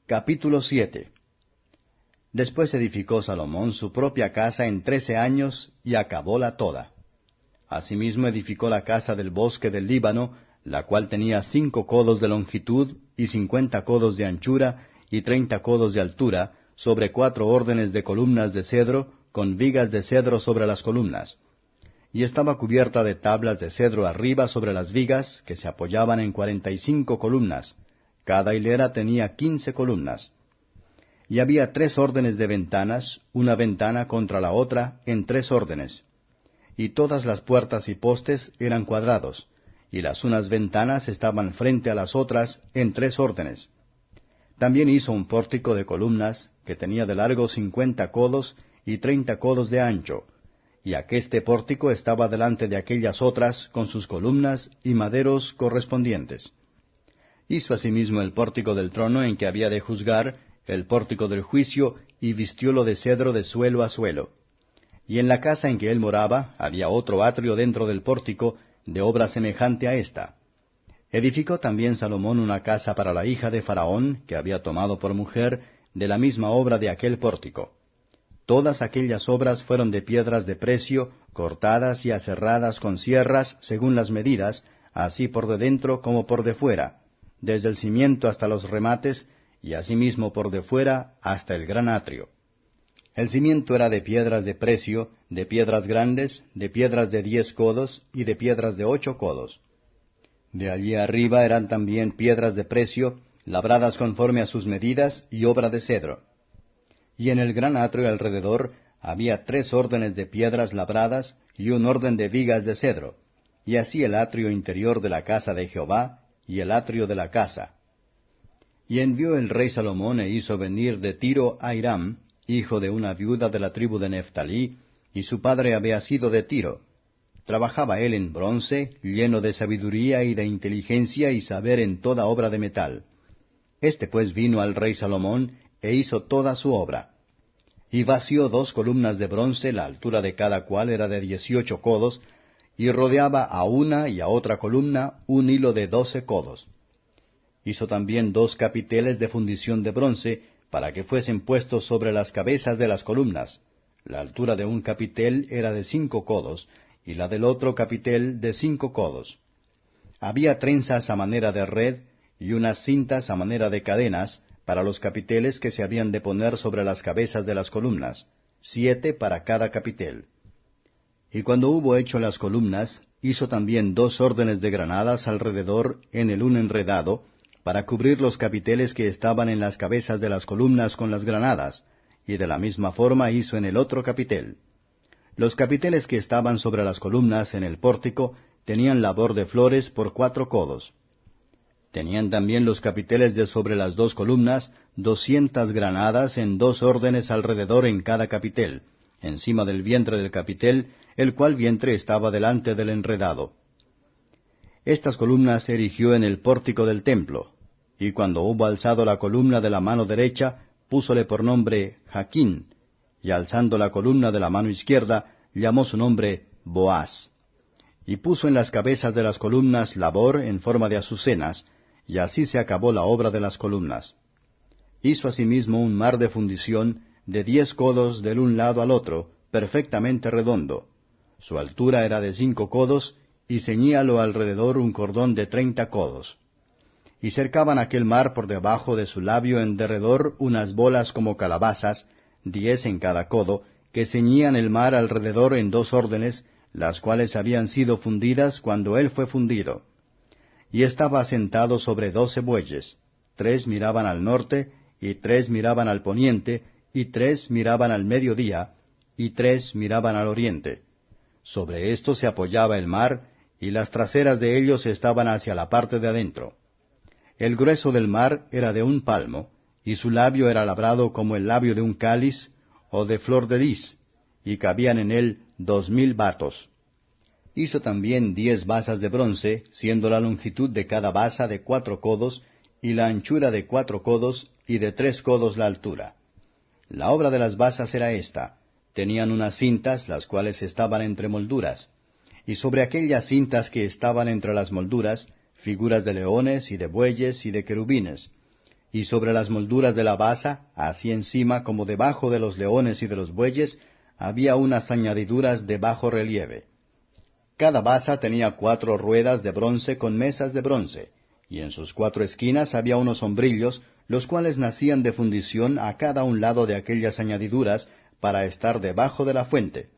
Capítulo 7. Después edificó Salomón su propia casa en 13 años, y acabóla toda. Asimismo edificó la casa del bosque del Líbano, la cual tenía 5 codos de longitud, y 50 codos de anchura, y 30 codos de altura, sobre 4 órdenes de columnas de cedro, con vigas de cedro sobre las columnas. Y estaba cubierta de tablas de cedro arriba sobre las vigas, que se apoyaban en 45 columnas. Cada hilera tenía 15 columnas. Y había 3 órdenes de ventanas, una ventana contra la otra, en 3 órdenes. Y todas las puertas y postes eran cuadrados, y las unas ventanas estaban frente a las otras, en 3 órdenes. También hizo un pórtico de columnas, que tenía de largo 50 codos, y 30 codos de ancho, y aqueste pórtico estaba delante de aquellas otras, con sus columnas y maderos correspondientes. Hizo asimismo el pórtico del trono en que había de juzgar, el pórtico del juicio, y vistiólo de cedro de suelo a suelo. Y en la casa en que él moraba había otro atrio dentro del pórtico, de obra semejante a esta. Edificó también Salomón una casa para la hija de Faraón, que había tomado por mujer, de la misma obra de aquel pórtico. Todas aquellas obras fueron de piedras de precio, cortadas y aserradas con sierras, según las medidas, así por de dentro como por de fuera, desde el cimiento hasta los remates, y asimismo por de fuera hasta el gran atrio. El cimiento era de piedras de precio, de piedras grandes, de piedras de 10 codos, y de piedras de 8 codos. De allí arriba eran también piedras de precio, labradas conforme a sus medidas, y obra de cedro. Y en el gran atrio alrededor había 3 órdenes de piedras labradas, y un orden de vigas de cedro, y así el atrio interior de la casa de Jehová, y el atrio de la casa. Y envió el rey Salomón e hizo venir de Tiro a Hiram, hijo de una viuda de la tribu de Neftalí, y su padre había sido de Tiro. Trabajaba él en bronce, lleno de sabiduría y de inteligencia y saber en toda obra de metal. Este pues vino al rey Salomón, e hizo toda su obra. Y vació 2 columnas de bronce, la altura de cada cual era de 18 codos, y rodeaba a una y a otra columna un hilo de 12 codos. Hizo también 2 capiteles de fundición de bronce, para que fuesen puestos sobre las cabezas de las columnas. La altura de un capitel era de 5 codos, y la del otro capitel de 5 codos. Había trenzas a manera de red, y unas cintas a manera de cadenas, para los capiteles que se habían de poner sobre las cabezas de las columnas, 7 para cada capitel. Y cuando hubo hecho las columnas, hizo también 2 órdenes de granadas alrededor en el un enredado, para cubrir los capiteles que estaban en las cabezas de las columnas con las granadas, y de la misma forma hizo en el otro capitel. Los capiteles que estaban sobre las columnas en el pórtico tenían labor de flores por 4 codos. Tenían también los capiteles de sobre las 2 columnas 200 granadas en 2 órdenes alrededor en cada capitel, encima del vientre del capitel, el cual vientre estaba delante del enredado. Estas columnas erigió en el pórtico del templo, y cuando hubo alzado la columna de la mano derecha, púsole por nombre Jaquín, y alzando la columna de la mano izquierda, llamó su nombre Boaz. Y puso en las cabezas de las columnas labor en forma de azucenas, y así se acabó la obra de las columnas. Hizo asimismo un mar de fundición de 10 codos del un lado al otro, perfectamente redondo. Su altura era de 5 codos, y ceñíalo alrededor un cordón de 30 codos. Y cercaban aquel mar por debajo de su labio en derredor unas bolas como calabazas, 10 en cada codo, que ceñían el mar alrededor en 2 órdenes, las cuales habían sido fundidas cuando él fue fundido. Y estaba asentado sobre 12 bueyes, 3 miraban al norte, y 3 miraban al poniente, y 3 miraban al mediodía, y 3 miraban al oriente. Sobre esto se apoyaba el mar, y las traseras de ellos estaban hacia la parte de adentro. El grueso del mar era de 1 palmo, y su labio era labrado como el labio de un cáliz, o de flor de lis, y cabían en él 2000 batos. Hizo también 10 basas de bronce, siendo la longitud de cada basa de 4 codos, y la anchura de 4 codos, y de 3 codos la altura. La obra de las basas era esta: tenían unas cintas, las cuales estaban entre molduras, y sobre aquellas cintas que estaban entre las molduras, figuras de leones, y de bueyes, y de querubines, y sobre las molduras de la basa, así encima como debajo de los leones y de los bueyes, había unas añadiduras de bajo relieve. Cada basa tenía 4 ruedas de bronce con mesas de bronce, y en sus 4 esquinas había unos sombrillos, los cuales nacían de fundición a cada un lado de aquellas añadiduras, para estar debajo de la fuente.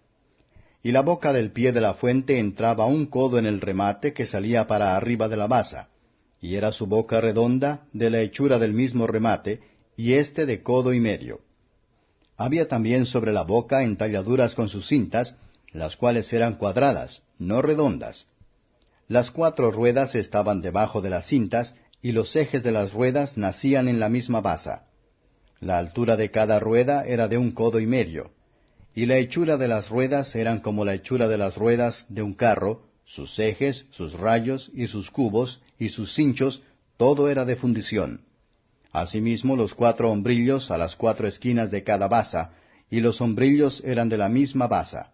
Y la boca del pie de la fuente entraba 1 codo en el remate que salía para arriba de la basa, y era su boca redonda, de la hechura del mismo remate, y éste de codo y medio. Había también sobre la boca entalladuras con sus cintas, las cuales eran cuadradas, no redondas. Las 4 ruedas estaban debajo de las cintas, y los ejes de las ruedas nacían en la misma basa. La altura de cada rueda era de 1 codo y medio, y la hechura de las ruedas eran como la hechura de las ruedas de un carro, sus ejes, sus rayos, y sus cubos, y sus cinchos, todo era de fundición. Asimismo los 4 hombrillos a las 4 esquinas de cada basa, y los hombrillos eran de la misma basa.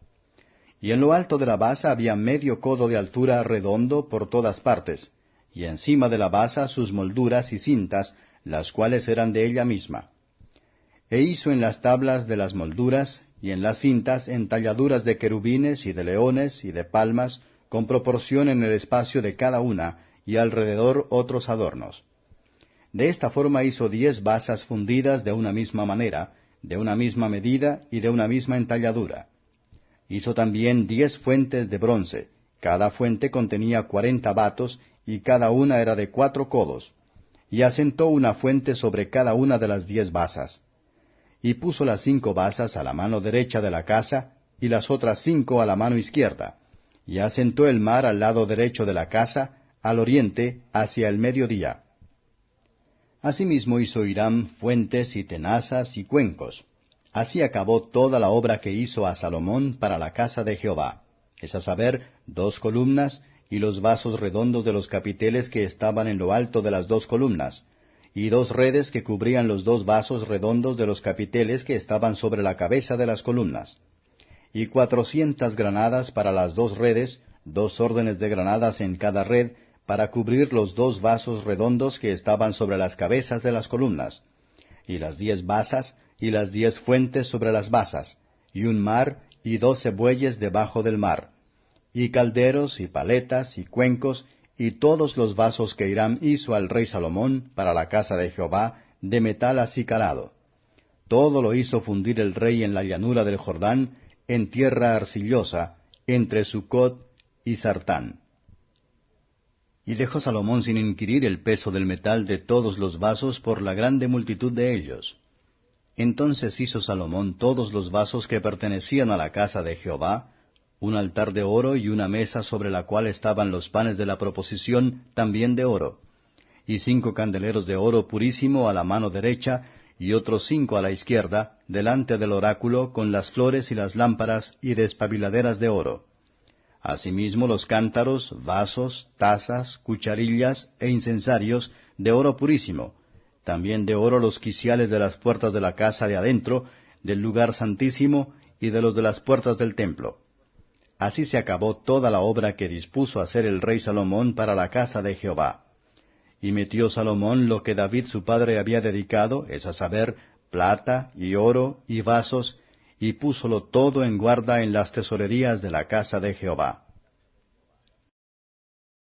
Y en lo alto de la basa había medio codo de altura redondo por todas partes, y encima de la basa sus molduras y cintas, las cuales eran de ella misma. E hizo en las tablas de las molduras, y en las cintas entalladuras de querubines y de leones y de palmas, con proporción en el espacio de cada una, y alrededor otros adornos. De esta forma hizo 10 basas fundidas de una misma manera, de una misma medida y de una misma entalladura. Hizo también 10 fuentes de bronce, cada fuente contenía 40 batos, y cada una era de 4 codos, y asentó una fuente sobre cada una de las 10 basas. Y puso las 5 basas a la mano derecha de la casa, y las otras 5 a la mano izquierda, y asentó el mar al lado derecho de la casa, al oriente, hacia el mediodía. Asimismo hizo Hiram fuentes y tenazas y cuencos. Así acabó toda la obra que hizo a Salomón para la casa de Jehová, es a saber, 2 columnas, y los vasos redondos de los capiteles que estaban en lo alto de las 2 columnas, y 2 redes que cubrían los 2 vasos redondos de los capiteles que estaban sobre la cabeza de las columnas, y 400 granadas para las 2 redes, 2 órdenes de granadas en cada red, para cubrir los 2 vasos redondos que estaban sobre las cabezas de las columnas, y las 10 basas, y las 10 fuentes sobre las basas, y un mar, y 12 bueyes debajo del mar, y calderos, y paletas, y cuencos, y todos los vasos que Hiram hizo al rey Salomón para la casa de Jehová, de metal acicalado. Todo lo hizo fundir el rey en la llanura del Jordán, en tierra arcillosa, entre Sucot y Sartán. Y dejó Salomón sin inquirir el peso del metal de todos los vasos por la grande multitud de ellos. Entonces hizo Salomón todos los vasos que pertenecían a la casa de Jehová, un altar de oro y una mesa sobre la cual estaban los panes de la proposición, también de oro, y 5 candeleros de oro purísimo a la mano derecha, y otros 5 a la izquierda, delante del oráculo, con las flores y las lámparas y despabiladeras de oro. Asimismo los cántaros, vasos, tazas, cucharillas e incensarios de oro purísimo, también de oro los quiciales de las puertas de la casa de adentro, del lugar santísimo y de los de las puertas del templo. Así se acabó toda la obra que dispuso hacer el rey Salomón para la casa de Jehová. Y metió Salomón lo que David su padre había dedicado, es a saber, plata y oro y vasos, y púsolo todo en guarda en las tesorerías de la casa de Jehová.